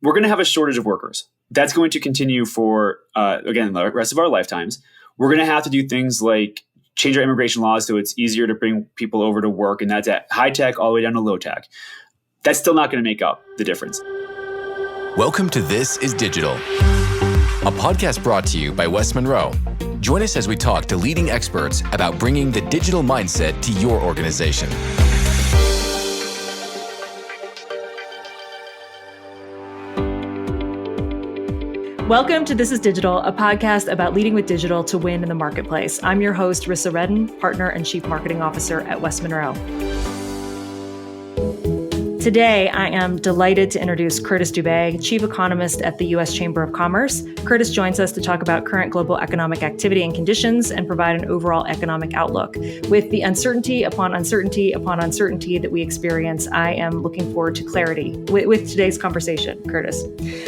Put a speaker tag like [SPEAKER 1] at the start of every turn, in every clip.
[SPEAKER 1] we're going to have a shortage of workers. That's going to continue for, again, the rest of our lifetimes. We're going to have to do things like change our immigration laws so it's easier to bring people over to work, and that's at high tech all the way down to low tech. That's still not going to make up the difference.
[SPEAKER 2] Welcome to This is Digital, a podcast brought to you by West Monroe. Join us as we talk to leading experts about bringing the digital mindset to your organization.
[SPEAKER 3] Welcome to This is Digital, a podcast about leading with digital to win in the marketplace. I'm your host, Rissa Reddan, partner and chief marketing officer at West Monroe. Today, I am delighted to introduce Curtis Dubay, chief economist at the U.S. Chamber of Commerce. Curtis joins us to talk about current global economic activity and conditions and provide an overall economic outlook. With the uncertainty upon uncertainty upon uncertainty that we experience, I am looking forward to clarity with today's conversation, Curtis.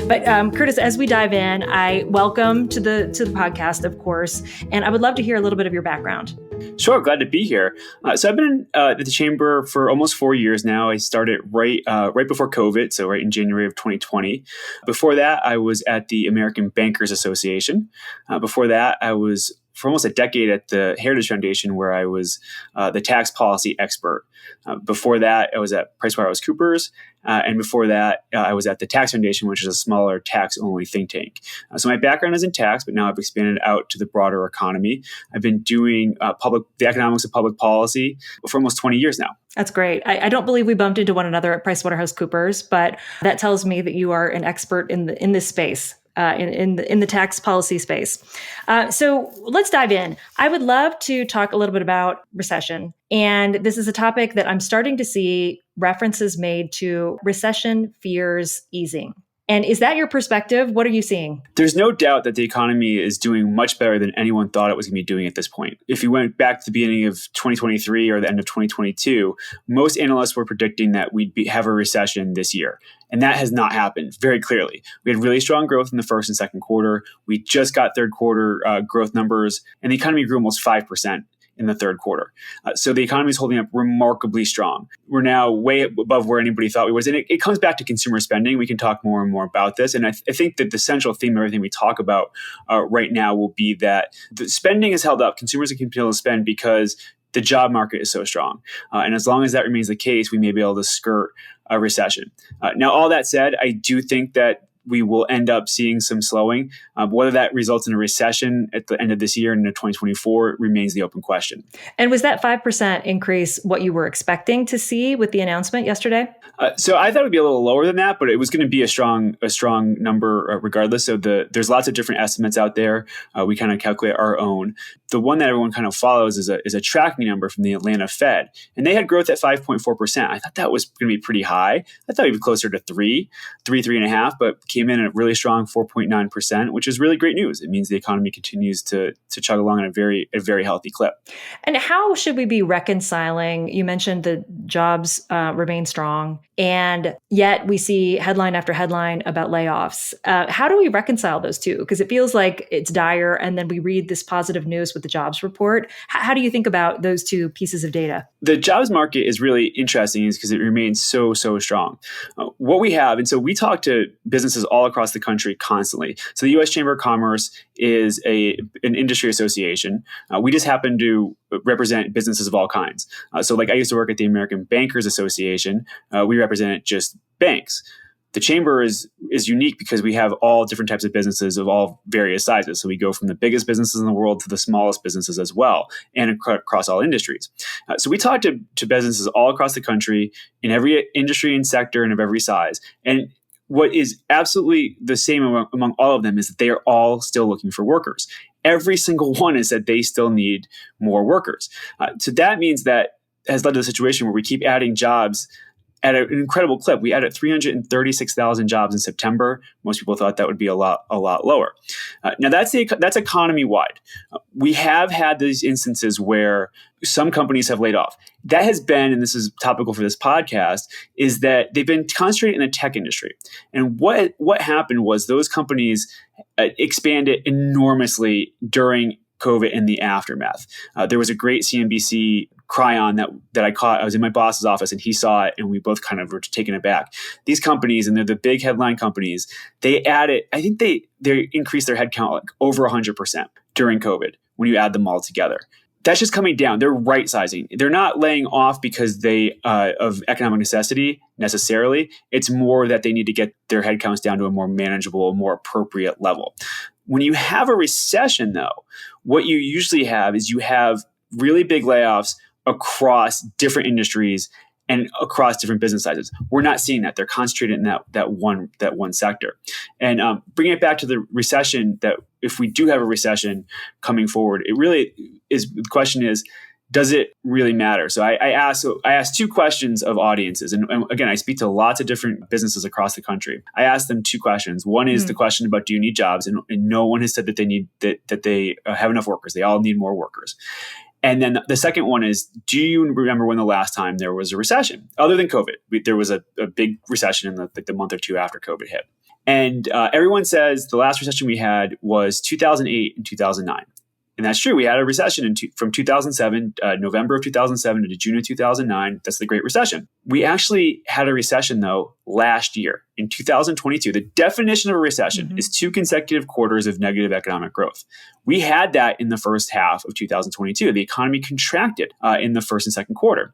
[SPEAKER 3] But Curtis, as we dive in, I welcome to the podcast, of course, and I would love to hear a little bit of your background.
[SPEAKER 1] Sure, glad to be here. So I've been at the Chamber for almost 4 years now. I started right before COVID, so right in January of 2020. Before that, I was at the American Bankers Association. Before that, I was for almost a decade at the Heritage Foundation, where I was the tax policy expert. Before that, I was at PricewaterhouseCoopers. And before that, I was at the Tax Foundation, which is a smaller tax-only think tank. So my background is in tax, but now I've expanded out to the broader economy. I've been doing the economics of public policy for almost 20 years now.
[SPEAKER 3] That's great. I don't believe we bumped into one another at PricewaterhouseCoopers, but that tells me that you are an expert in this space. In the tax policy space. So let's dive in. I would love to talk a little bit about recession. And this is a topic that I'm starting to see references made to recession fears easing. And is that your perspective? What are you seeing?
[SPEAKER 1] There's no doubt that the economy is doing much better than anyone thought it was going to be doing at this point. If you went back to the beginning of 2023 or the end of 2022, most analysts were predicting that we'd have a recession this year. And that has not happened very clearly. We had really strong growth in the first and second quarter. We just got third quarter growth numbers, and the economy grew almost 5% in the third quarter. So the economy is holding up remarkably strong. We're now way above where anybody thought we was. And it comes back to consumer spending. We can talk more and more about this. And I think that the central theme of everything we talk about right now will be that the spending is held up. Consumers are continuing to spend because the job market is so strong. And as long as that remains the case, we may be able to skirt a recession. Now, all that said, I do think that we will end up seeing some slowing. Whether that results in a recession at the end of this year and into 2024 remains the open question.
[SPEAKER 3] And was that 5% increase what you were expecting to see with the announcement yesterday?
[SPEAKER 1] So I thought it would be a little lower than that, but it was going to be a strong number regardless. So there's lots of different estimates out there. We kind of calculate our own. The one that everyone kind of follows is a tracking number from the Atlanta Fed, and they had growth at 5.4%. I thought that was going to be pretty high. I thought it'd be closer to 3.5, but came in at a really strong 4.9%, which is really great news. It means the economy continues to chug along at a very healthy clip.
[SPEAKER 3] And how should we be reconciling? You mentioned the jobs remain strong, and yet we see headline after headline about layoffs. How do we reconcile those two? Because it feels like it's dire, and then we read this positive news with the jobs report. How do you think about those two pieces of data?
[SPEAKER 1] The jobs market is really interesting because it remains so strong. What we have, and so we talk to businesses all across the country constantly. So the U.S. Chamber of Commerce is an industry association. We just happen to represent businesses of all kinds. So like I used to work at the American Bankers Association. We represent just banks. The Chamber is unique because we have all different types of businesses of all various sizes. So we go from the biggest businesses in the world to the smallest businesses as well, and across all industries. So we talk to businesses all across the country in every industry and sector and of every size. And what is absolutely the same among all of them is that they are all still looking for workers. Every single one is that they still need more workers. So that means that has led to a situation where we keep adding jobs at an incredible clip. We added 336,000 jobs in September. Most people thought that would be a lot lower. Now that's economy-wide. We have had these instances where some companies have laid off. That has been, and this is topical for this podcast, is that they've been concentrated in the tech industry. And what happened was those companies expanded enormously during COVID and the aftermath. There was a great CNBC cryon that I caught. I was in my boss's office and he saw it, and we both kind of were taken aback. These companies, and they're the big headline companies, they added, I think they increased their headcount like over 100% during COVID when you add them all together. That's just coming down. They're right sizing. They're not laying off because they of economic necessity necessarily. It's more that they need to get their headcounts down to a more manageable, more appropriate level. When you have a recession, though, what you usually have is you have really big layoffs across different industries and across different business sizes. We're not seeing that. They're concentrated in that one sector. And bringing it back to the recession, that if we do have a recession coming forward, it really is, the question is, does it really matter? So I asked two questions of audiences. And again, I speak to lots of different businesses across the country. I asked them two questions. One is the question about, do you need jobs? And no one has said that they need that they have enough workers. They all need more workers. And then the second one is, do you remember when the last time there was a recession? Other than COVID, there was a big recession in the month or two after COVID hit. And everyone says the last recession we had was 2008 and 2009. And that's true. We had a recession from 2007, November of 2007 to June of 2009. That's the Great Recession. We actually had a recession, though, last year in 2022. The definition of a recession is 2 consecutive quarters of negative economic growth. We had that in the first half of 2022. The economy contracted in the first and second quarter.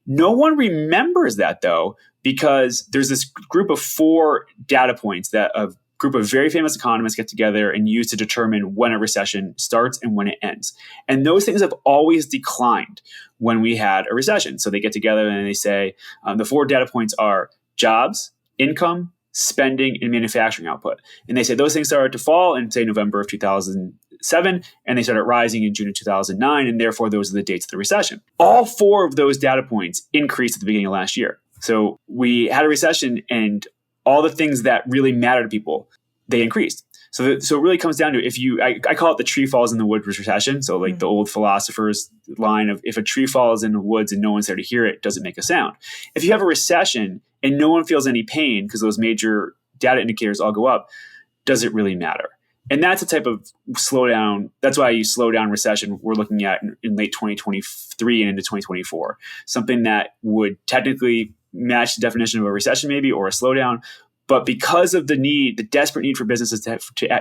[SPEAKER 1] No one remembers that, though, because there's this group of 4 data points that group of very famous economists get together and use to determine when a recession starts and when it ends. And those things have always declined when we had a recession. So they get together and they say the 4 data points are jobs, income, spending, and manufacturing output. And they say those things started to fall in, say, November of 2007, and they started rising in June of 2009, and therefore those are the dates of the recession. All 4 of those data points increased at the beginning of last year. So we had a recession, and all the things that really matter to people, they increased. So it really comes down to, I call it the tree falls in the woods recession. So like the old philosophers line of, if a tree falls in the woods and no one's there to hear it, does it make a sound? If you have a recession and no one feels any pain because those major data indicators all go up, does it really matter? And that's the type of slowdown. That's why I use slowdown recession we're looking at in late 2023 and into 2024. Something that would technically match the definition of a recession maybe, or a slowdown. But because of the desperate need for businesses to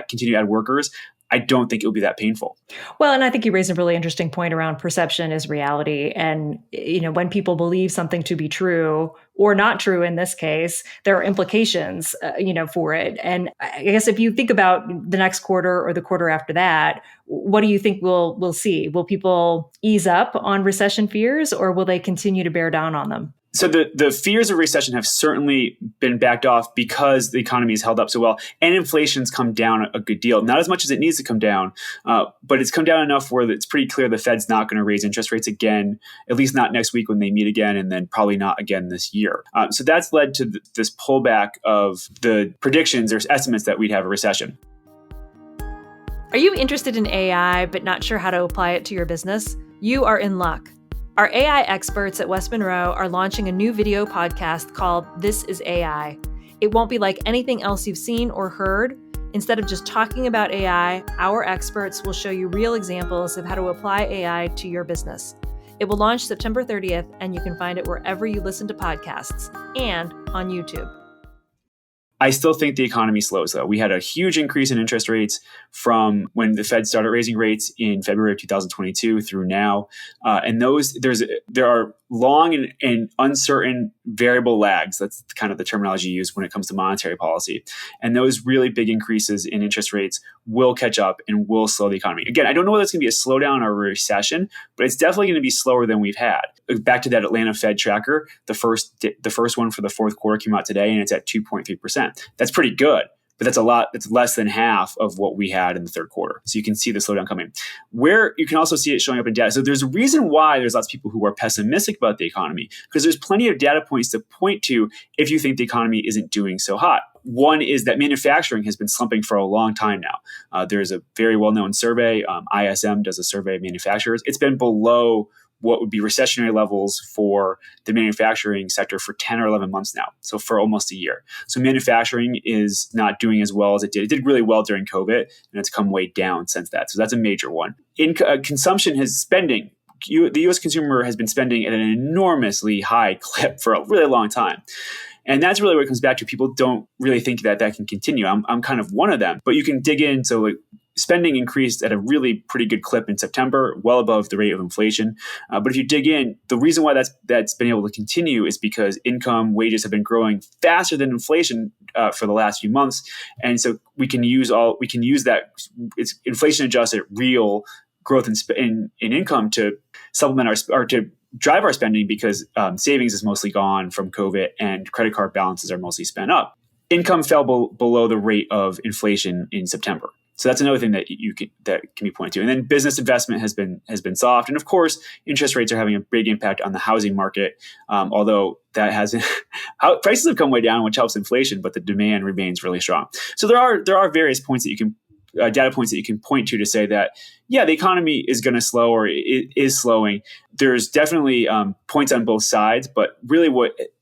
[SPEAKER 1] continue to add workers, I don't think it will be that painful.
[SPEAKER 3] Well, and I think you raised a really interesting point around perception is reality. And, when people believe something to be true or not true in this case, there are implications, for it. And I guess if you think about the next quarter or the quarter after that, what do you think we'll see? Will people ease up on recession fears, or will they continue to bear down on them?
[SPEAKER 1] So the fears of recession have certainly been backed off because the economy has held up so well, and inflation's come down a good deal. Not as much as it needs to come down, but it's come down enough where it's pretty clear the Fed's not going to raise interest rates again, at least not next week when they meet again, and then probably not again this year. So that's led to this pullback of the predictions or estimates that we'd have a recession.
[SPEAKER 3] Are you interested in AI but not sure how to apply it to your business? You are in luck. Our AI experts at West Monroe are launching a new video podcast called This is AI. It won't be like anything else you've seen or heard. Instead of just talking about AI, our experts will show you real examples of how to apply AI to your business. It will launch September 30th, and you can find it wherever you listen to podcasts and on YouTube.
[SPEAKER 1] I still think the economy slows, though. We had a huge increase in interest rates from when the Fed started raising rates in February of 2022 through now. And there are long and uncertain variable lags. That's kind of the terminology used when it comes to monetary policy. And those really big increases in interest rates will catch up and will slow the economy. Again, I don't know whether it's going to be a slowdown or a recession, but it's definitely going to be slower than we've had. Back to that Atlanta Fed tracker, the first one for the fourth quarter came out today, and it's at 2.3%. That's pretty good, but that's a lot. That's less than half of what we had in the third quarter. So you can see the slowdown coming. Where you can also see it showing up in data. So there's a reason why there's lots of people who are pessimistic about the economy, because there's plenty of data points to point to if you think the economy isn't doing so hot. One is that manufacturing has been slumping for a long time now. There's a very well-known survey. ISM does a survey of manufacturers. It's been below what would be recessionary levels for the manufacturing sector for 10 or 11 months now. So for almost a year. So manufacturing is not doing as well as it did. It did really well during COVID, and it's come way down since that. So that's a major one. Consumption has spending. The U.S. consumer has been spending at an enormously high clip for a really long time. And that's really what it comes back to. People don't really think that can continue. I'm kind of one of them. But you can dig in. So spending increased at a really pretty good clip in September, well above the rate of inflation. But if you dig in, the reason why that's been able to continue is because wages have been growing faster than inflation for the last few months. And so we can use that it's inflation adjusted real growth in income to supplement or to drive our spending, because savings is mostly gone from COVID and credit card balances are mostly spent up. Income fell below the rate of inflation in September. So that's another thing that can be pointed to. And then business investment has been soft. And of course, interest rates are having a big impact on the housing market. Although that hasn't, prices have come way down, which helps inflation, but the demand remains really strong. So there are various points that you can data points that you can point to say that, yeah, the economy is going to slow, or it is slowing. There's definitely points on both sides, but really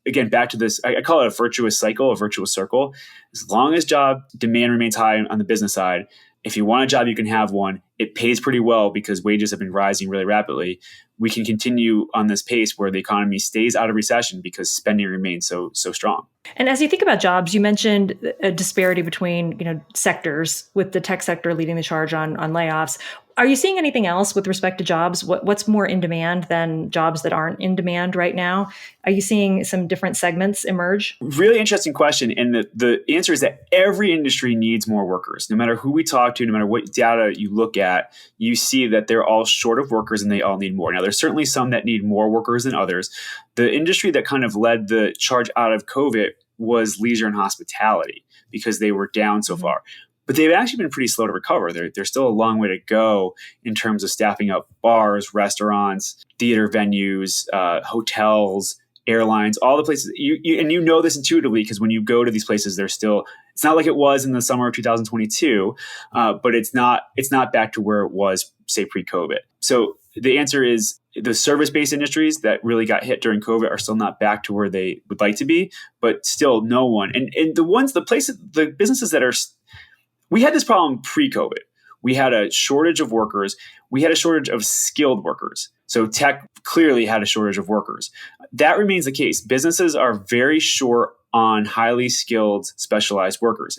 [SPEAKER 1] again, back to this, I call it a virtuous cycle, a virtuous circle. As long as job demand remains high on the business side, if you want a job, you can have one. It pays pretty well because wages have been rising really rapidly. We can continue on this pace where the economy stays out of recession because spending remains so strong.
[SPEAKER 3] And as you think about jobs, you mentioned a disparity between sectors, with the tech sector leading the charge on layoffs. Are you seeing anything else with respect to jobs? What's more in demand than jobs that aren't in demand right now? Are you seeing some different segments emerge?
[SPEAKER 1] Really interesting question. And the answer is that every industry needs more workers. No matter who we talk to, no matter what data you look at, you see that they're all short of workers and they all need more. Now, there's certainly some that need more workers than others. The industry that kind of led the charge out of COVID was leisure and hospitality, because they were down so far. But they've actually been pretty slow to recover. There's still a long way to go in terms of staffing up bars, restaurants, theater venues, hotels, airlines, all the places. You know this intuitively, because when you go to these places, it's not like it was in the summer of 2022, but it's not back to where it was, say, pre-COVID. So the answer is the service-based industries that really got hit during COVID are still not back to where they would like to be, but still no one. And the businesses that are, we had this problem pre-COVID. We had a shortage of workers. We had a shortage of skilled workers. So tech clearly had a shortage of workers. That remains the case. Businesses are very short on highly skilled, specialized workers.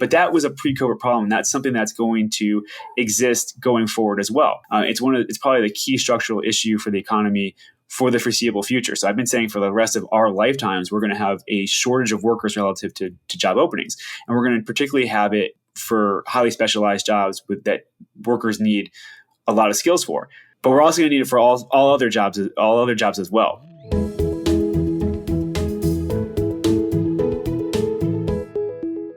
[SPEAKER 1] But that was a pre-COVID problem. That's something that's going to exist going forward as well. It's probably the key structural issue for the economy for the foreseeable future. So I've been saying for the rest of our lifetimes, we're going to have a shortage of workers relative to job openings. And we're going to particularly have it for highly specialized jobs that workers need a lot of skills for. But we're also going to need it for all other jobs as well.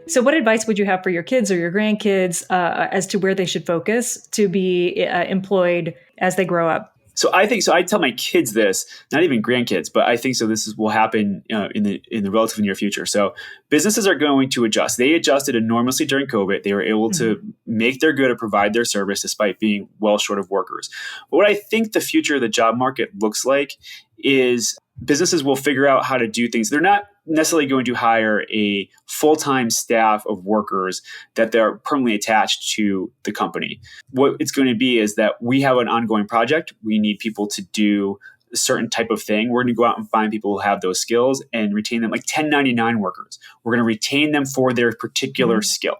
[SPEAKER 3] So what advice would you have for your kids or your grandkids as to where they should focus to be employed as they grow up?
[SPEAKER 1] So I tell my kids this, not even grandkids, but I think so. Will happen in the relatively near future. So businesses are going to adjust. They adjusted enormously during COVID. They were able to make their good or provide their service despite being well short of workers. But what I think the future of the job market looks like is businesses will figure out how to do things. They're not necessarily going to hire a full-time staff of workers that they're permanently attached to the company. What it's going to be is that we have an ongoing project. We need people to do a certain type of thing. We're going to go out and find people who have those skills and retain them, like 1099 workers. We're going to retain them for their particular skill.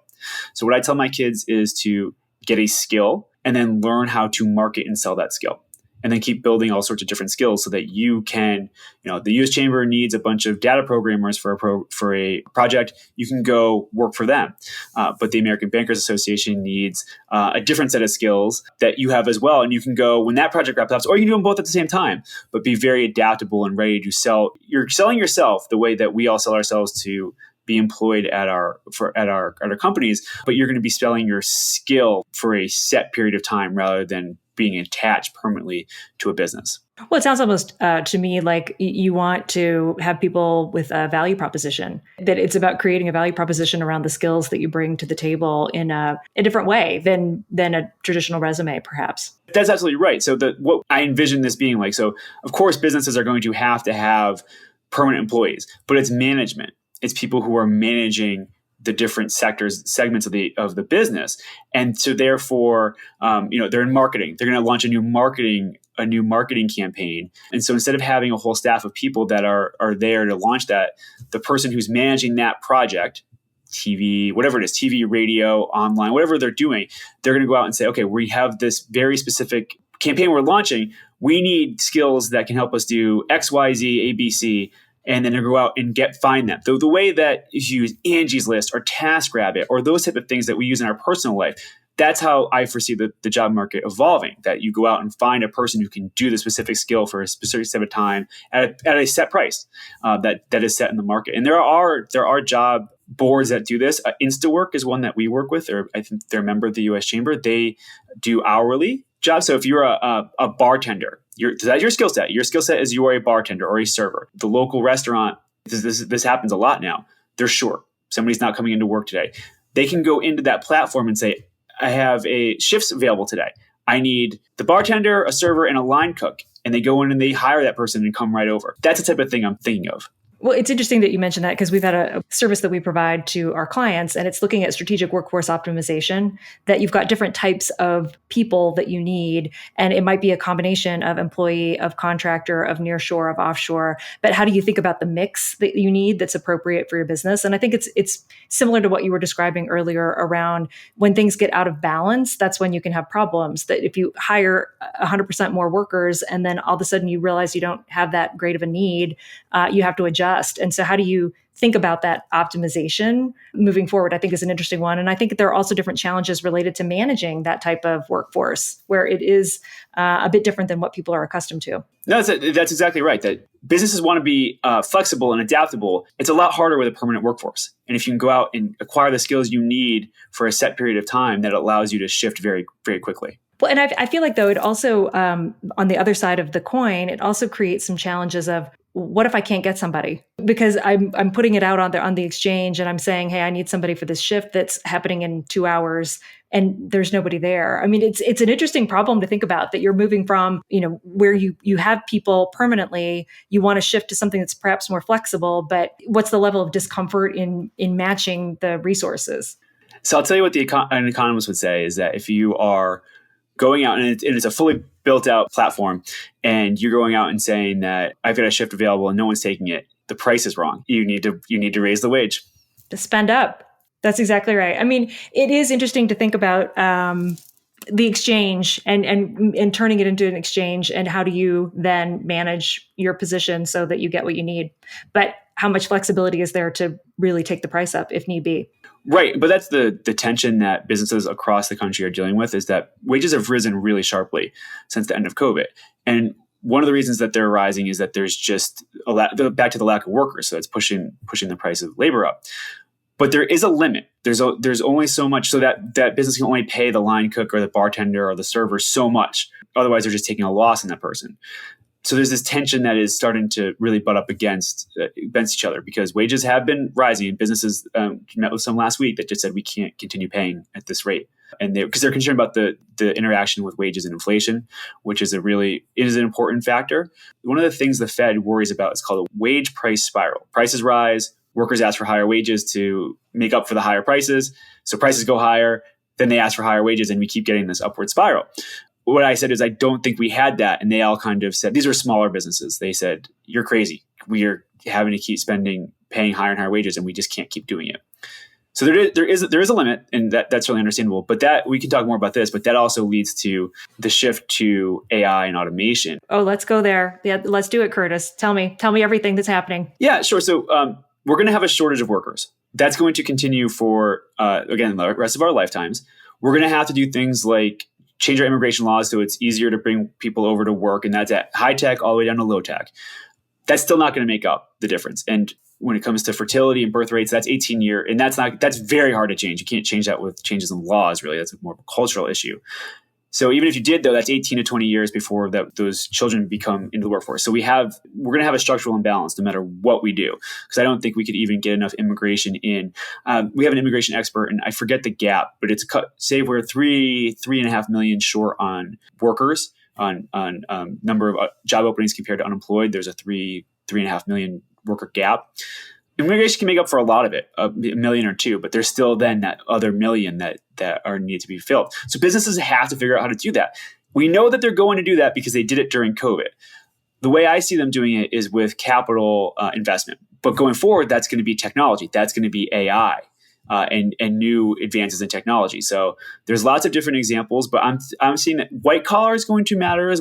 [SPEAKER 1] So what I tell my kids is to get a skill and then learn how to market and sell that skill. And then keep building all sorts of different skills so that you can, the U.S. Chamber needs a bunch of data programmers for a project. You can go work for them. But the American Bankers Association needs a different set of skills that you have as well. And you can go when that project wraps up, or you can do them both at the same time, but be very adaptable and ready to sell. You're selling yourself the way that we all sell ourselves to be employed at our companies, but you're going to be selling your skill for a set period of time rather than being attached permanently to a business.
[SPEAKER 3] Well, it sounds almost to me like you want to have people with a value proposition, that it's about creating a value proposition around the skills that you bring to the table in a different way than a traditional resume, perhaps.
[SPEAKER 1] That's absolutely right. So what I envision this being like, so of course businesses are going to have permanent employees, but it's management. It's people who are managing the different segments of the business, and so therefore, they're in marketing. They're going to launch a new marketing campaign, and so instead of having a whole staff of people that are there to launch that, the person who's managing that project, TV, whatever it is, TV, radio, online, whatever they're doing, they're going to go out and say, okay, we have this very specific campaign we're launching. We need skills that can help us do X, Y, Z, A, B, C. And then go out and find them. The way that you use Angie's List or TaskRabbit or those type of things that we use in our personal life, that's how I foresee the job market evolving, that you go out and find a person who can do the specific skill for a specific set of time at a set price that is set in the market. And there are job boards that do this. InstaWork is one that we work with, or I think they're a member of the U.S. Chamber. They do hourly jobs. So if you're a bartender, that's your skill set. Your skill set is you are a bartender or a server. The local restaurant, this happens a lot now. They're short. Somebody's not coming into work today. They can go into that platform and say, I have a shifts available today. I need the bartender, a server, and a line cook. And they go in and they hire that person and come right over. That's the type of thing I'm thinking of.
[SPEAKER 3] Well, it's interesting that you mentioned that, because we've had a service that we provide to our clients, and it's looking at strategic workforce optimization, that you've got different types of people that you need. And it might be a combination of employee, of contractor, of nearshore, of offshore. But how do you think about the mix that you need that's appropriate for your business? And I think it's similar to what you were describing earlier around when things get out of balance, that's when you can have problems. That if you hire 100% more workers and then all of a sudden you realize you don't have that great of a need, you have to adjust. And so how do you think about that optimization moving forward? I think is an interesting one. And I think there are also different challenges related to managing that type of workforce, where it is a bit different than what people are accustomed to.
[SPEAKER 1] No, that's exactly right. That businesses want to be flexible and adaptable. It's a lot harder with a permanent workforce. And if you can go out and acquire the skills you need for a set period of time, that allows you to shift very, very quickly.
[SPEAKER 3] Well, and I feel like, though, it also, on the other side of the coin, it also creates some challenges of, what if I can't get somebody? Because I'm putting it out on the exchange and I'm saying, hey, I need somebody for this shift that's happening in 2 hours, and there's nobody there. I mean, it's an interesting problem to think about, that you're moving from, where you have people permanently, you want to shift to something that's perhaps more flexible, but what's the level of discomfort in matching the resources?
[SPEAKER 1] So I'll tell you what an economist would say is that if you are going out and it's a fully built out platform, and you're going out and saying that I've got a shift available and no one's taking it, the price is wrong. You need to raise the wage.
[SPEAKER 3] To spend up. That's exactly right. I mean, it is interesting to think about the exchange and turning it into an exchange, and how do you then manage your position so that you get what you need. But how much flexibility is there to really take the price up if need be?
[SPEAKER 1] Right. But that's the tension that businesses across the country are dealing with, is that wages have risen really sharply since the end of COVID. And one of the reasons that they're rising is that there's just back to the lack of workers. So it's pushing the price of labor up. But there is a limit. There's only so much, so that business can only pay the line cook or the bartender or the server so much. Otherwise, they're just taking a loss on that person. So there's this tension that is starting to really butt up against each other, because wages have been rising. And businesses met with some last week that just said we can't continue paying at this rate, and because they're concerned about the interaction with wages and inflation, which is an important factor. One of the things the Fed worries about is called a wage price spiral. Prices rise, workers ask for higher wages to make up for the higher prices. So prices go higher, then they ask for higher wages, and we keep getting this upward spiral. What I said is, I don't think we had that. And they all kind of said, these are smaller businesses. They said, you're crazy. We are having to keep paying higher and higher wages, and we just can't keep doing it. So there is a limit, and that's really understandable. But that, we can talk more about this, but that also leads to the shift to AI and automation.
[SPEAKER 3] Oh, let's go there. Yeah, let's do it, Curtis. Tell me everything that's happening.
[SPEAKER 1] Yeah, sure. So we're going to have a shortage of workers. That's going to continue for, again, the rest of our lifetimes. We're going to have to do things like change our immigration laws so it's easier to bring people over to work. And that's at high tech all the way down to low tech. That's still not going to make up the difference. And when it comes to fertility and birth rates, that's 18-year. And that's very hard to change. You can't change that with changes in laws, really. That's more of a cultural issue. So even if you did, though, that's 18 to 20 years before those children become into the workforce. So we're going to have a structural imbalance no matter what we do, because I don't think we could even get enough immigration in. We have an immigration expert, and I forget the gap, but it's say we're 3.5 million short on workers on number of job openings compared to unemployed. There's a 3.5 million worker gap. Immigration can make up for a lot of it, a million or two, but there's still then that other million that are need to be filled. So businesses have to figure out how to do that. We know that they're going to do that because they did it during COVID. The way I see them doing it is with capital investment. But going forward, that's going to be technology. That's going to be AI and new advances in technology. So there's lots of different examples, but I'm seeing that white collar is going to matter.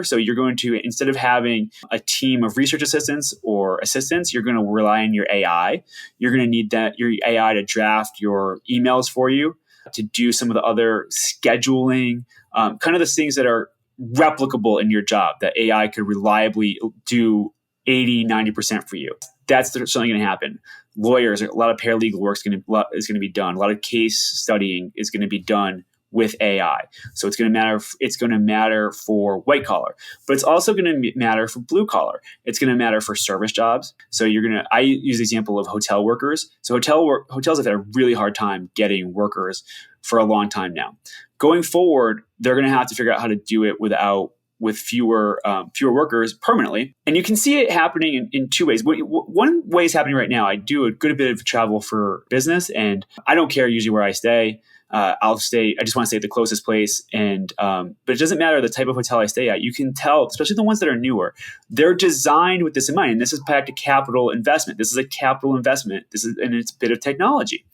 [SPEAKER 1] So you're going to, instead of having a team of research assistants or assistants, you're going to rely on your AI. You're going to need your AI to draft your emails for you, to do some of the other scheduling, kind of the things that are replicable in your job that AI could reliably do 80, 90% for you. That's certainly going to happen. Lawyers, a lot of paralegal work is going to be done. A lot of case studying is going to be done with AI. So it's going to matter. It's going to matter for white collar, but it's also going to matter for blue collar. It's going to matter for service jobs. So I use the example of hotel workers. So hotels have had a really hard time getting workers for a long time now. Going forward, they're going to have to figure out how to do it with fewer workers permanently. And you can see it happening in two ways. One way is happening right now. I do a good bit of travel for business, and I don't care usually where I stay. I just want to stay at the closest place. But it doesn't matter the type of hotel I stay at. You can tell, especially the ones that are newer, they're designed with this in mind. And this is back to capital investment. This is a capital investment. And it's a bit of technology.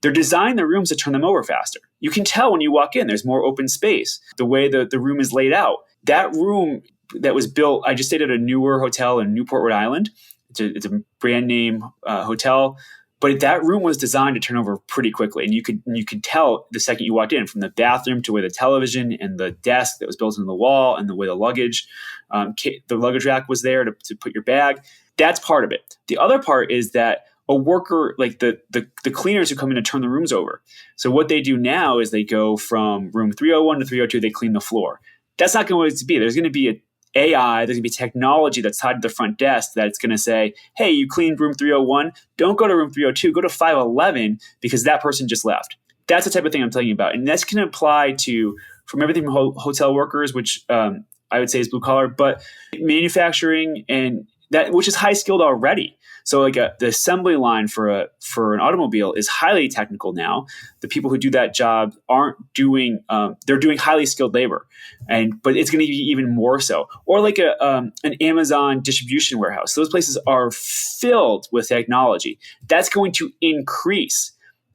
[SPEAKER 1] They're designing the rooms to turn them over faster. You can tell when you walk in, there's more open space. The way the room is laid out. That room that was built, I just stayed at a newer hotel in Newport, Rhode Island. It's a brand name hotel. But that room was designed to turn over pretty quickly. And you could tell the second you walked in, from the bathroom to where the television and the desk that was built into the wall and the way the luggage rack was there to put your bag. That's part of it. The other part is that a worker, like the cleaners who come in to turn the rooms over. So what they do now is they go from room 301 to 302, they clean the floor. That's not going to be. There's going to be an AI, there's going to be technology that's tied to the front desk that's going to say, hey, you cleaned room 301, don't go to room 302, go to 511 because that person just left. That's the type of thing I'm telling you about. And that's going to apply to, from everything from hotel workers, which I would say is blue collar, but manufacturing, and that, which is high skilled already. So like the assembly line for an automobile is highly technical now. The people who do that job aren't doing they're doing highly skilled labor, but it's going to be even more so. Or like an Amazon distribution warehouse. Those places are filled with technology. That's going to increase,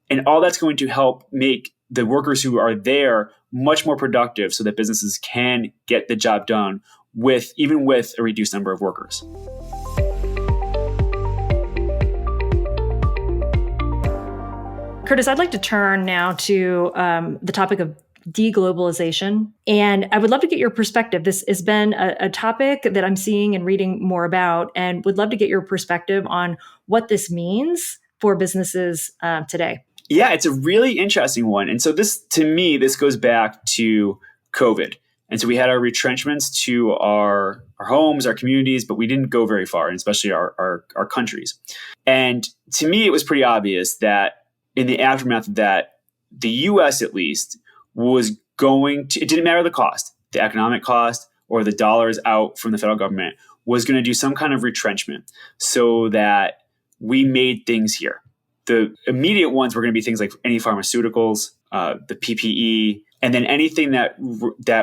[SPEAKER 1] and all that's going to help make the workers who are there much more productive, so that businesses can get the job done even with a reduced number of workers.
[SPEAKER 3] Curtis, I'd like to turn now to the topic of deglobalization. And I would love to get your perspective. This has been a topic that I'm seeing and reading more about, and would love to get your perspective on what this means for businesses today.
[SPEAKER 1] Yeah, it's a really interesting one. And so this goes back to COVID. And so we had our retrenchments to our homes, our communities, but we didn't go very far, and especially our countries. And to me, it was pretty obvious that in the aftermath of that, the U.S. at least was it didn't matter the cost, the economic cost or the dollars out from the federal government, was going to do some kind of retrenchment so that we made things here. The immediate ones were going to be things like any pharmaceuticals, the PPE, and then anything that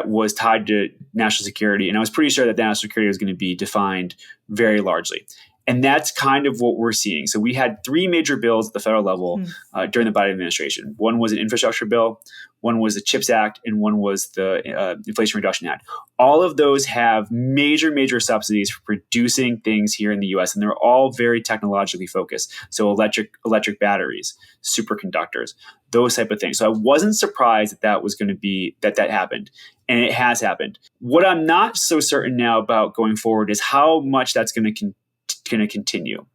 [SPEAKER 1] was tied to national security. And I was pretty sure that national security was going to be defined very largely. And that's kind of what we're seeing. So we had three major bills at the federal level during the Biden administration. One was an infrastructure bill, one was the CHIPS Act, and one was the Inflation Reduction Act. All of those have major subsidies for producing things here in the U.S., and they're all very technologically focused. So electric batteries, superconductors, those type of things. So I wasn't surprised that was going to be that happened, and it has happened. What I'm not so certain now about going forward is how much that's going to continue.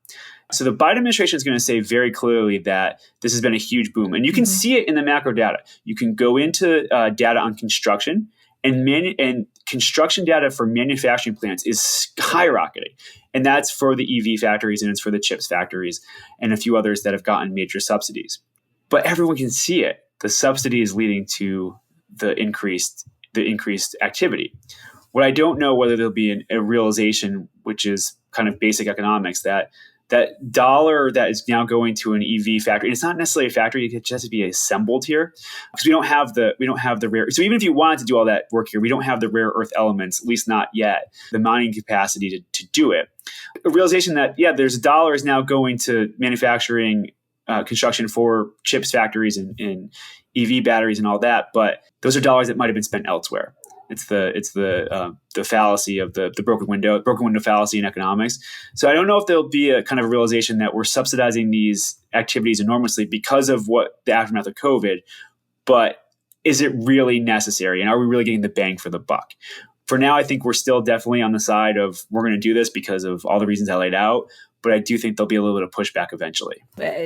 [SPEAKER 1] So the Biden administration is going to say very clearly that this has been a huge boom. And you can see it in the macro data. You can go into data on construction, and construction data for manufacturing plants is skyrocketing. And that's for the EV factories, and it's for the chips factories and a few others that have gotten major subsidies. But everyone can see it. The subsidy is leading to the increased activity. What I don't know whether there'll be a realization, which is kind of basic economics, that dollar that is now going to an EV factory, and it's not necessarily a factory, it just has to be assembled here, because we don't have the rare. So even if you wanted to do all that work here, we don't have the rare earth elements, at least not yet, the mining capacity to do it. A realization that there's dollars now going to manufacturing construction for chips factories and EV batteries and all that, but those are dollars that might have been spent elsewhere. It's the fallacy of the broken window fallacy in economics. So I don't know if there'll be a kind of realization that we're subsidizing these activities enormously because of what the aftermath of COVID, but is it really necessary? And are we really getting the bang for the buck? For now, I think we're still definitely on the side of we're going to do this because of all the reasons I laid out. But I do think there'll be a little bit of pushback eventually.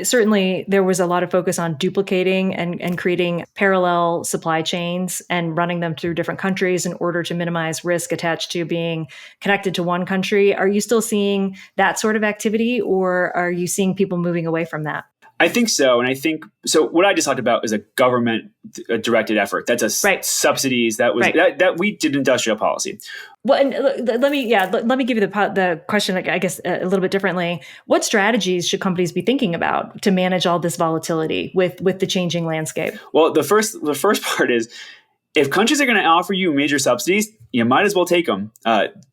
[SPEAKER 3] Certainly, there was a lot of focus on duplicating and creating parallel supply chains and running them through different countries in order to minimize risk attached to being connected to one country. Are you still seeing that sort of activity, or are you seeing people moving away from that?
[SPEAKER 1] I think so. And I think, so what I just talked about is a government directed effort. That's subsidies. That was, that we did industrial policy.
[SPEAKER 3] Well, and let me give you the question, I guess, a little bit differently. What strategies should companies be thinking about to manage all this volatility with the changing landscape?
[SPEAKER 1] Well, the first part is, if countries are going to offer you major subsidies, you might as well take them.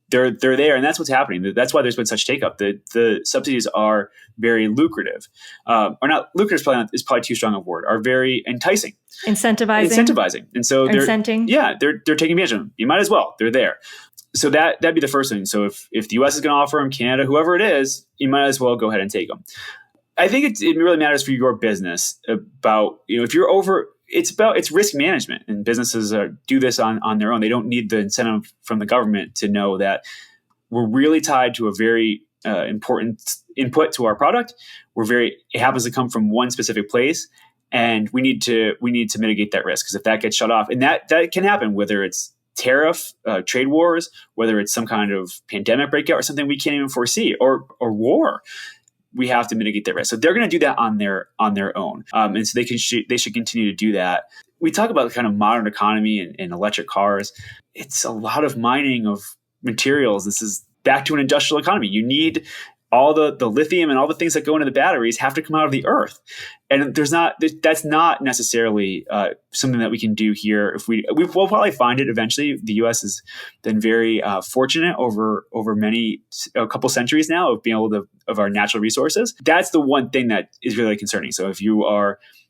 [SPEAKER 1] They're there, and that's what's happening. That's why there's been such take up. The subsidies are very lucrative, or not lucrative is probably too strong a word. Are very enticing, incentivizing, and so they're taking advantage of them. You might as well. They're there. So that'd be the first thing. So if the U.S. is going to offer them, Canada, whoever it is, you might as well go ahead and take them. I think it really matters for your business about, if you're over. It's risk management, and businesses do this on their own. They don't need the incentive from the government to know that we're really tied to a very important input to our product. It happens to come from one specific place, and we need to mitigate that risk, because if that gets shut off, and that can happen, whether it's tariff, trade wars, whether it's some kind of pandemic breakout or something we can't even foresee, or war. We have to mitigate that risk. So they're going to do that on their own. And so they should continue to do that. We talk about the kind of modern economy and electric cars. It's a lot of mining of materials. This is back to an industrial economy. You need all the lithium and all the things that go into the batteries have to come out of the earth. And that's not necessarily something that we can do here. We'll probably find it eventually. The U.S. has been very fortunate over a couple centuries now of being able to, of our natural resources. That's the one thing that is really concerning. So if you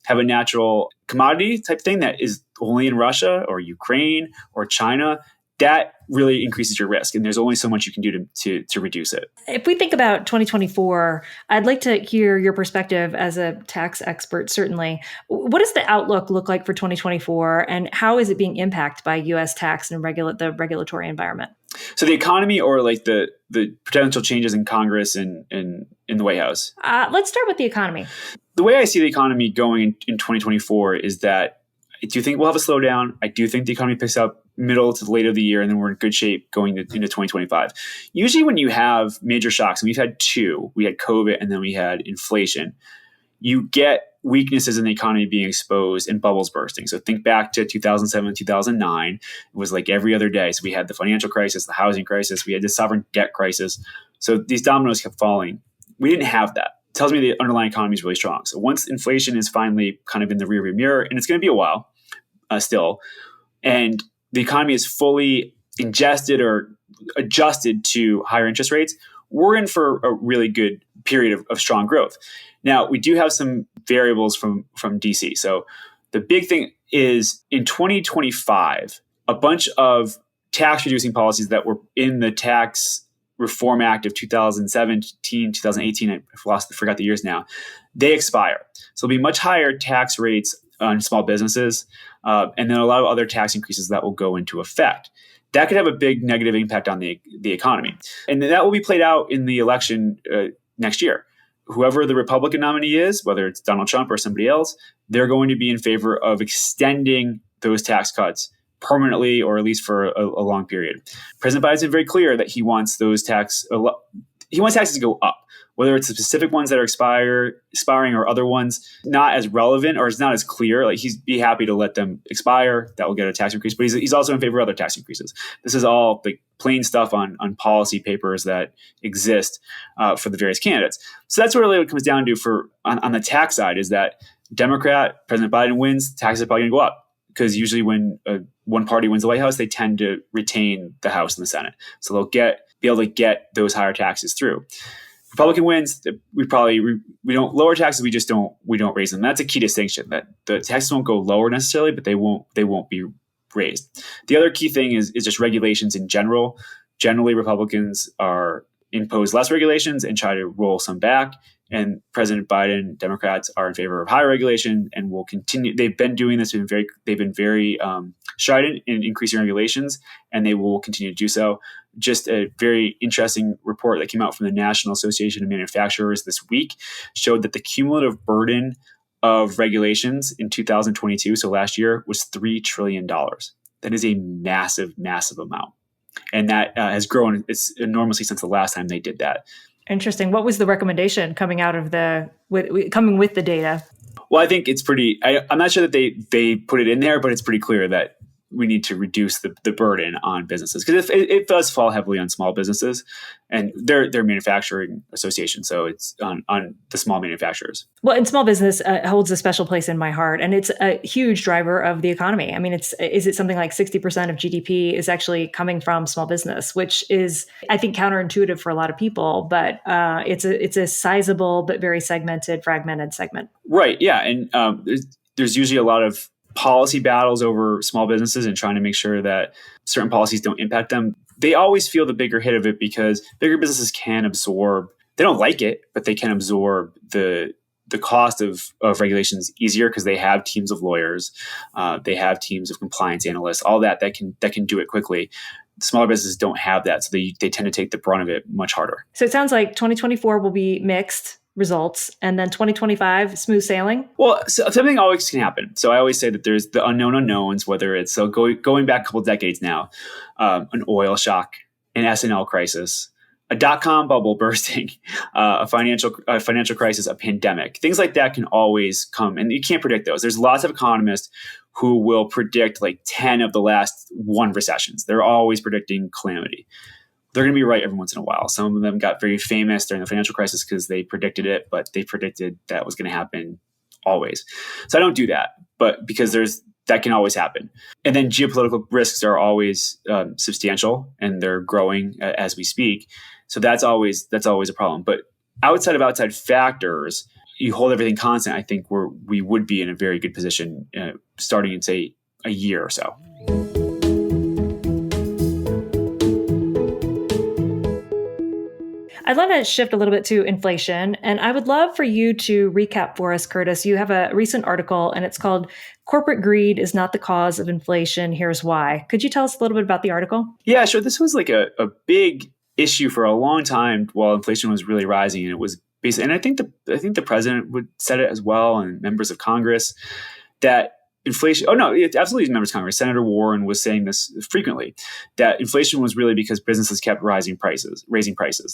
[SPEAKER 1] have a natural commodity type thing that is only in Russia or Ukraine or China, that really increases your risk. And there's only so much you can do to reduce it.
[SPEAKER 3] If we think about 2024, I'd like to hear your perspective as a tax expert, certainly. What does the outlook look like for 2024, and how is it being impacted by U.S. tax and the regulatory environment?
[SPEAKER 1] So the economy, or like the potential changes in Congress and in the White House?
[SPEAKER 3] Let's start with the economy.
[SPEAKER 1] The way I see the economy going in 2024 is that I do think we'll have a slowdown. I do think the economy picks up middle to late of the year, and then we're in good shape going into 2025. Usually when you have major shocks, and we've had two, we had COVID and then we had inflation, you get weaknesses in the economy being exposed and bubbles bursting. So think back to 2007, 2009. It was like every other day. So we had the financial crisis, the housing crisis, we had the sovereign debt crisis. So these dominoes kept falling. We didn't have that. It tells me the underlying economy is really strong. So once inflation is finally kind of in the rearview mirror, and it's going to be a while still, and the economy is fully ingested or adjusted to higher interest rates, we're in for a really good period of strong growth. Now, we do have some variables from DC. So the big thing is in 2025, a bunch of tax reducing policies that were in the Tax Reform Act of 2017, 2018, I forgot the years now, they expire. So there'll be much higher tax rates on small businesses, and then a lot of other tax increases that will go into effect. That could have a big negative impact on the economy. And that will be played out in the election next year. whoever the Republican nominee is, whether it's Donald Trump or somebody else, they're going to be in favor of extending those tax cuts permanently, or at least for a long period. President Biden's been very clear that he wants taxes to go up, whether it's the specific ones that are expiring or other ones not as relevant or it's not as clear. Like, he'd be happy to let them expire. That will get a tax increase, but he's also in favor of other tax increases. This is all like plain stuff on policy papers that exist for the various candidates. So that's what really what it comes down to on the tax side, is that Democrat, President Biden wins, taxes are probably going to go up. Because usually when one party wins the White House, they tend to retain the House and the Senate. So they'll be able to get those higher taxes through. Republican wins, we don't lower taxes, we don't raise them. That's a key distinction, that the taxes won't go lower necessarily, but they won't be raised. The other key thing is just regulations in general. Generally, Republicans impose less regulations and try to roll some back. And President Biden, Democrats, are in favor of higher regulation and will continue. They've been doing this. They've been very strident in increasing regulations, and they will continue to do so. Just a very interesting report that came out from the National Association of Manufacturers this week showed that the cumulative burden of regulations in 2022, so last year, was $3 trillion. That is a massive, massive amount. And that has grown enormously since the last time they did that.
[SPEAKER 3] Interesting. What was the recommendation coming out of coming with the data?
[SPEAKER 1] Well, I think it's I'm not sure that they put it in there, but it's pretty clear that we need to reduce the burden on businesses, because it does fall heavily on small businesses, and they're manufacturing association, so it's on the small manufacturers.
[SPEAKER 3] Well, and small business holds a special place in my heart, and it's a huge driver of the economy. I mean, is it something like 60% of GDP is actually coming from small business, which is, I think, counterintuitive for a lot of people, but it's a sizable but very fragmented segment.
[SPEAKER 1] Right. Yeah, and there's usually a lot of policy battles over small businesses and trying to make sure that certain policies don't impact them. They always feel the bigger hit of it because bigger businesses can absorb, they don't like it, but they can absorb the cost of regulations easier because they have teams of lawyers, they have teams of compliance analysts, all that can do it quickly. Smaller businesses don't have that, so they tend to take the brunt of it much harder.
[SPEAKER 3] So it sounds like 2024 will be mixed results, and then 2025 smooth sailing?
[SPEAKER 1] Well, so something always can happen. So I always say that there's the unknown unknowns, whether it's going back a couple decades now, an oil shock, an S&L crisis, a dot-com bubble bursting, a financial crisis, a pandemic. Things like that can always come, and you can't predict those. There's lots of economists who will predict like 10 of the last 1 recessions. They're always predicting calamity. They're going to be right every once in a while. Some of them got very famous during the financial crisis because they predicted it, but they predicted that was going to happen always. So I don't do that, but because that can always happen. And then geopolitical risks are always substantial, and they're growing as we speak. So that's always a problem. But outside factors, you hold everything constant, I think we would be in a very good position starting in, say, a year or so.
[SPEAKER 3] I'd love to shift a little bit to inflation, and I would love for you to recap for us, Curtis. You have a recent article, and it's called "Corporate Greed is Not the Cause of Inflation. Here's Why." Could you tell us a little bit about the article?
[SPEAKER 1] Yeah, sure. This was like a big issue for a long time while inflation was really rising, and it was based. And I think the president would said it as well, and members of Congress, that inflation. Oh no, it absolutely members of Congress. Senator Warren was saying this frequently, that inflation was really because businesses kept raising prices.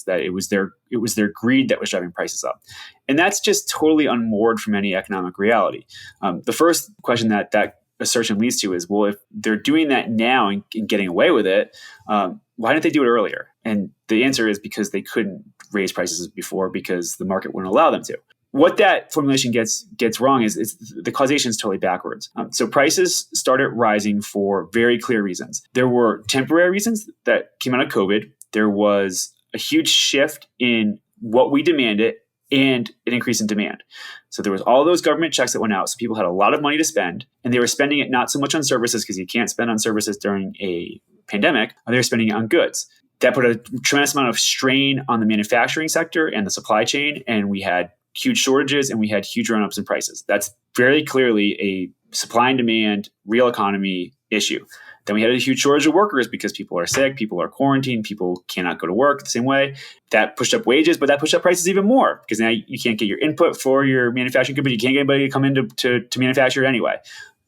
[SPEAKER 1] That it was their greed that was driving prices up, and that's just totally unmoored from any economic reality. The first question that assertion leads to is, well, if they're doing that now and getting away with it, why didn't they do it earlier? And the answer is because they couldn't raise prices before because the market wouldn't allow them to. What that formulation gets wrong is the causation is totally backwards. So prices started rising for very clear reasons. There were temporary reasons that came out of COVID. There was a huge shift in what we demanded and an increase in demand. So there was all those government checks that went out. So people had a lot of money to spend, and they were spending it not so much on services, because you can't spend on services during a pandemic. They were spending it on goods. That put a tremendous amount of strain on the manufacturing sector and the supply chain, and we had huge shortages and we had huge run-ups in prices. That's very clearly a supply and demand, real economy issue. Then we had a huge shortage of workers because people are sick, people are quarantined, people cannot go to work the same way. That pushed up wages, but that pushed up prices even more because now you can't get your input for your manufacturing company. You can't get anybody to come in to manufacture anyway.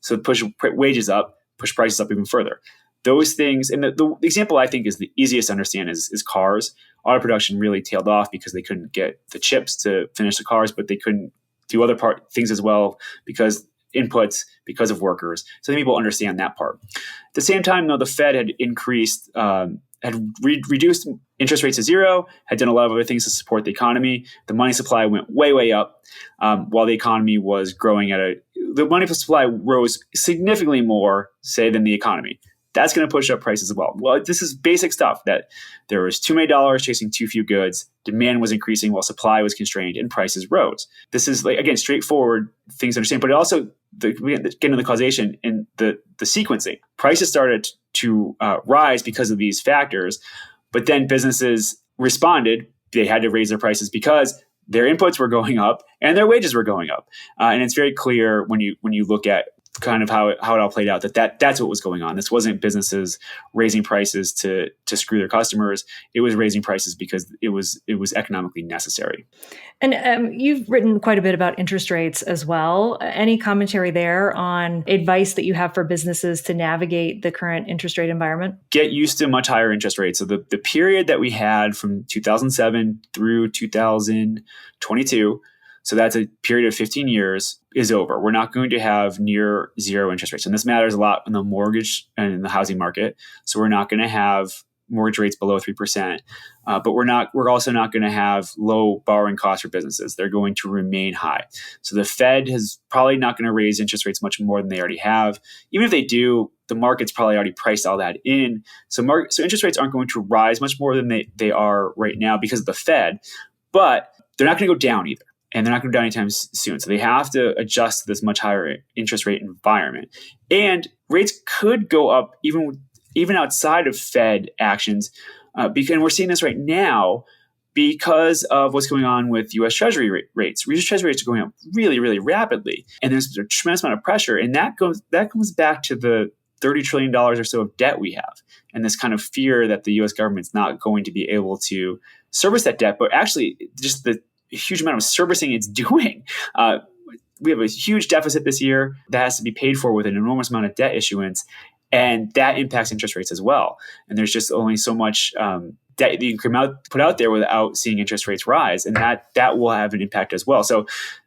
[SPEAKER 1] So push wages up, push prices up even further. Those things, and the example I think is the easiest to understand is cars. Auto production really tailed off because they couldn't get the chips to finish the cars, but they couldn't do other things as well because inputs, because of workers. So people understand that part. At the same time, though, the Fed had increased, reduced interest rates to zero, had done a lot of other things to support the economy. The money supply went way up, while the economy was growing the money supply rose significantly more, say, than the economy. That's going to push up prices as well. Well, this is basic stuff that there was too many dollars chasing too few goods. Demand was increasing while supply was constrained and prices rose. This is, like, again, straightforward things to understand, but it also get into the causation and the sequencing. Prices started to rise because of these factors, but then businesses responded. They had to raise their prices because their inputs were going up and their wages were going up. And it's very clear when you look at kind of how it all played out that's what was going on. This wasn't businesses raising prices to screw their customers. It was raising prices because it was economically necessary.
[SPEAKER 3] And you've written quite a bit about interest rates as well. Any commentary there on advice that you have for businesses to navigate the current interest rate environment?
[SPEAKER 1] Get used to much higher interest rates. So the period that we had from 2007 through 2022, so that's a period of 15 years, is over. We're not going to have near zero interest rates. And this matters a lot in the mortgage and in the housing market. So we're not going to have mortgage rates below 3%. But we're also not going to have low borrowing costs for businesses. They're going to remain high. So the Fed is probably not going to raise interest rates much more than they already have. Even if they do, the market's probably already priced all that in. So interest rates aren't going to rise much more than they are right now because of the Fed. But they're not going to go down either. And they're not going to go down anytime soon. So they have to adjust to this much higher interest rate environment. And rates could go up even outside of Fed actions. And we're seeing this right now because of what's going on with U.S. Treasury rates. U.S. Treasury rates are going up really, really rapidly. And there's a tremendous amount of pressure. And that comes back to the $30 trillion or so of debt we have. And this kind of fear that the U.S. government's not going to be able to service that debt, but actually just the huge amount of servicing it's doing. We have a huge deficit this year that has to be paid for with an enormous amount of debt issuance, and that impacts interest rates as well. And there's just only so much debt that you can put out there without seeing interest rates rise, and that will have an impact as well. So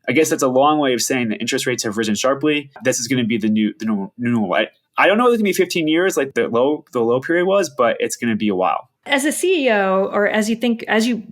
[SPEAKER 1] I guess that's a long way of saying that interest rates have risen sharply. This is going to be the new normal. I don't know if it's going to be 15 years like the low period was, but it's going to be a while.
[SPEAKER 3] As a CEO, or as you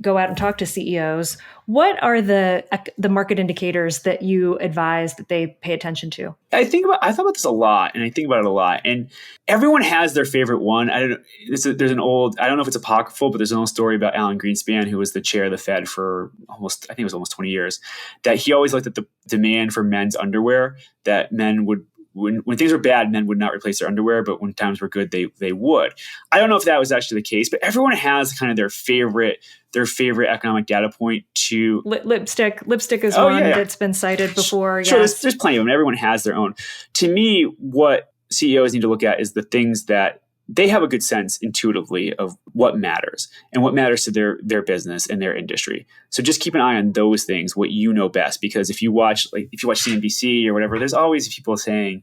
[SPEAKER 3] go out and talk to CEOs, what are the market indicators that you advise that they pay attention to?
[SPEAKER 1] I thought about this a lot, and I think about it a lot. And everyone has their favorite one. I don't know if it's apocryphal, but there's an old story about Alan Greenspan, who was the chair of the Fed for almost 20 years, that he always looked at the demand for men's underwear, that men would, when things were bad, men would not replace their underwear, but when times were good, they would. I don't know if that was actually the case, but everyone has kind of their favorite economic data point to
[SPEAKER 3] lipstick is one that's been cited before.
[SPEAKER 1] Sure,
[SPEAKER 3] yes.
[SPEAKER 1] there's plenty of them. Everyone has their own. To me, what CEOs need to look at is the things that they have a good sense intuitively of what matters and what matters to their business and their industry. So just keep an eye on those things, what you know best. Because if you watch CNBC or whatever, there's always people saying,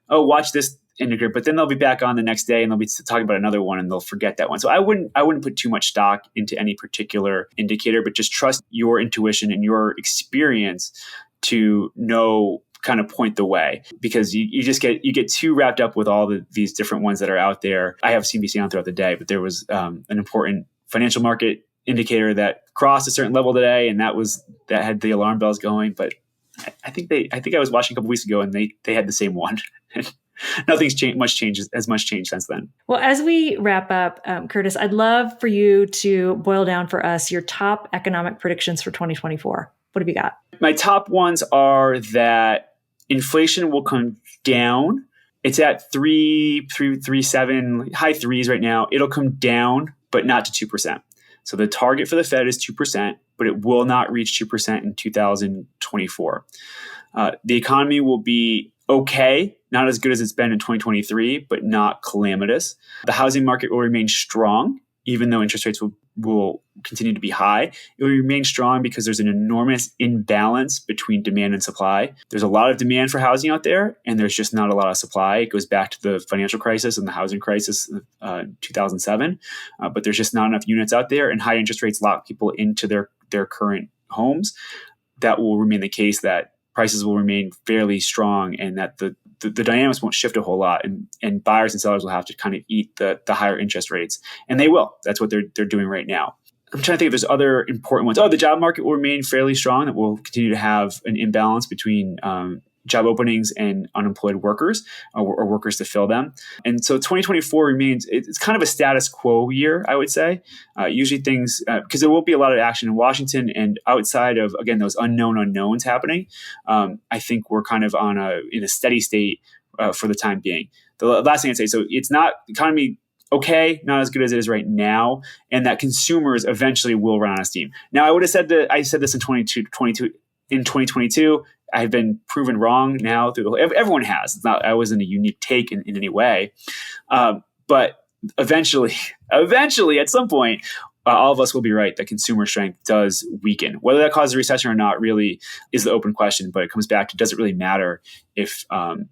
[SPEAKER 1] "Oh, watch this indicator," but then they'll be back on the next day and they'll be talking about another one and they'll forget that one. So I wouldn't put too much stock into any particular indicator, but just trust your intuition and your experience to know, kind of point the way, because you get too wrapped up with all these different ones that are out there. I have CNBC on throughout the day, but there was an important financial market indicator that crossed a certain level today, and that had the alarm bells going. But I think I was watching a couple weeks ago, and they had the same one. Nothing's much changed since then.
[SPEAKER 3] Well, as we wrap up, Curtis, I'd love for you to boil down for us your top economic predictions for 2024. What have you got?
[SPEAKER 1] My top ones are that inflation will come down. It's at 3.7, high threes right now. It'll come down, but not to 2%. So the target for the Fed is 2%, but it will not reach 2% in 2024. The economy will be okay, not as good as it's been in 2023, but not calamitous. The housing market will remain strong, even though interest rates will continue to be high. It will remain strong because there's an enormous imbalance between demand and supply. There's a lot of demand for housing out there, and there's just not a lot of supply. It goes back to the financial crisis and the housing crisis in 2007. But there's just not enough units out there, and high interest rates lock people into their current homes. That will remain the case, that prices will remain fairly strong, and that the dynamics won't shift a whole lot, and buyers and sellers will have to kind of eat the higher interest rates, and they will. That's what they're doing right now. I'm trying to think if there's other important ones. The job market will remain fairly strong. That will continue to have an imbalance between job openings and unemployed workers or workers to fill them. And so 2024 remains, it's kind of a status quo year, I would say. Usually things, because there will be a lot of action in Washington, and outside of, again, those unknown unknowns happening, I think we're kind of in a steady state for the time being. The last thing I'd say, so it's not, the economy, okay, not as good as it is right now, and that consumers eventually will run out of steam. Now, I said this in 2022. I've been proven wrong now. Everyone has. It's not, I wasn't a unique take in any way. But eventually, at some point, all of us will be right that consumer strength does weaken. Whether that causes a recession or not really is the open question. But it comes back to, does it really matter if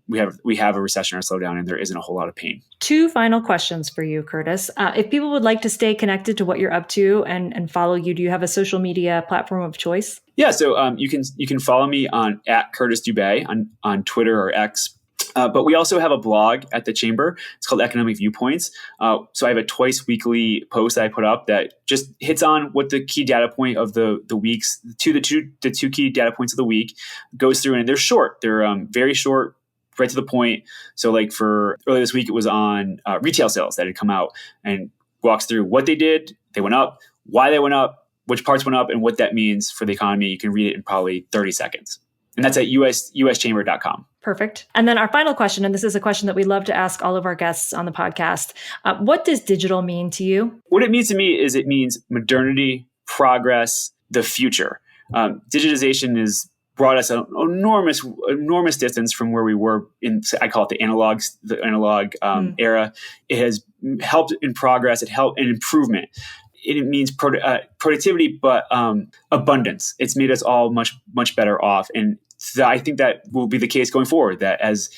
[SPEAKER 1] we have a recession or a slowdown and there isn't a whole lot of pain?
[SPEAKER 3] 2 final questions for you, Curtis. If people would like to stay connected to what you're up to and follow you, do you have a social media platform of choice?
[SPEAKER 1] Yeah, so you can follow me at Curtis Dubay on Twitter or X. But we also have a blog at the Chamber. It's called Economic Viewpoints. So I have a twice weekly post that I put up that just hits on what the key data point of the weeks, the two key data points of the week, goes through. And they're short. They're very short, right to the point. So like for earlier this week, it was on retail sales that had come out, and walks through what they did. They went up, why they went up, which parts went up, and what that means for the economy. You can read it in probably 30 seconds. And that's at uschamber.com.
[SPEAKER 3] Perfect. And then our final question, and this is a question that we love to ask all of our guests on the podcast. What does digital mean to you?
[SPEAKER 1] What it means to me is it means modernity, progress, the future. Digitization has brought us an enormous distance from where we were in, I call it the analog era. It has helped in progress. It helped in improvement. It means productivity, but abundance. It's made us all much better off, and so I think that will be the case going forward. That as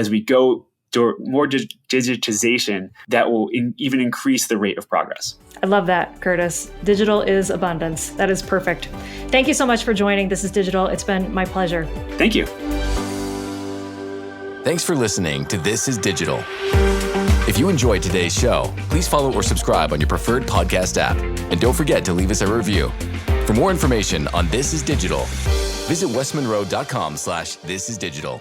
[SPEAKER 1] we go to more digitization, that will even increase the rate of progress.
[SPEAKER 3] I love that, Curtis. Digital is abundance. That is perfect. Thank you so much for joining. This is Digital. It's been my pleasure.
[SPEAKER 1] Thank you.
[SPEAKER 2] Thanks for listening to This is Digital. If you enjoyed today's show, please follow or subscribe on your preferred podcast app. And don't forget to leave us a review. For more information on This is Digital, visit westmonroe.com/thisisdigital.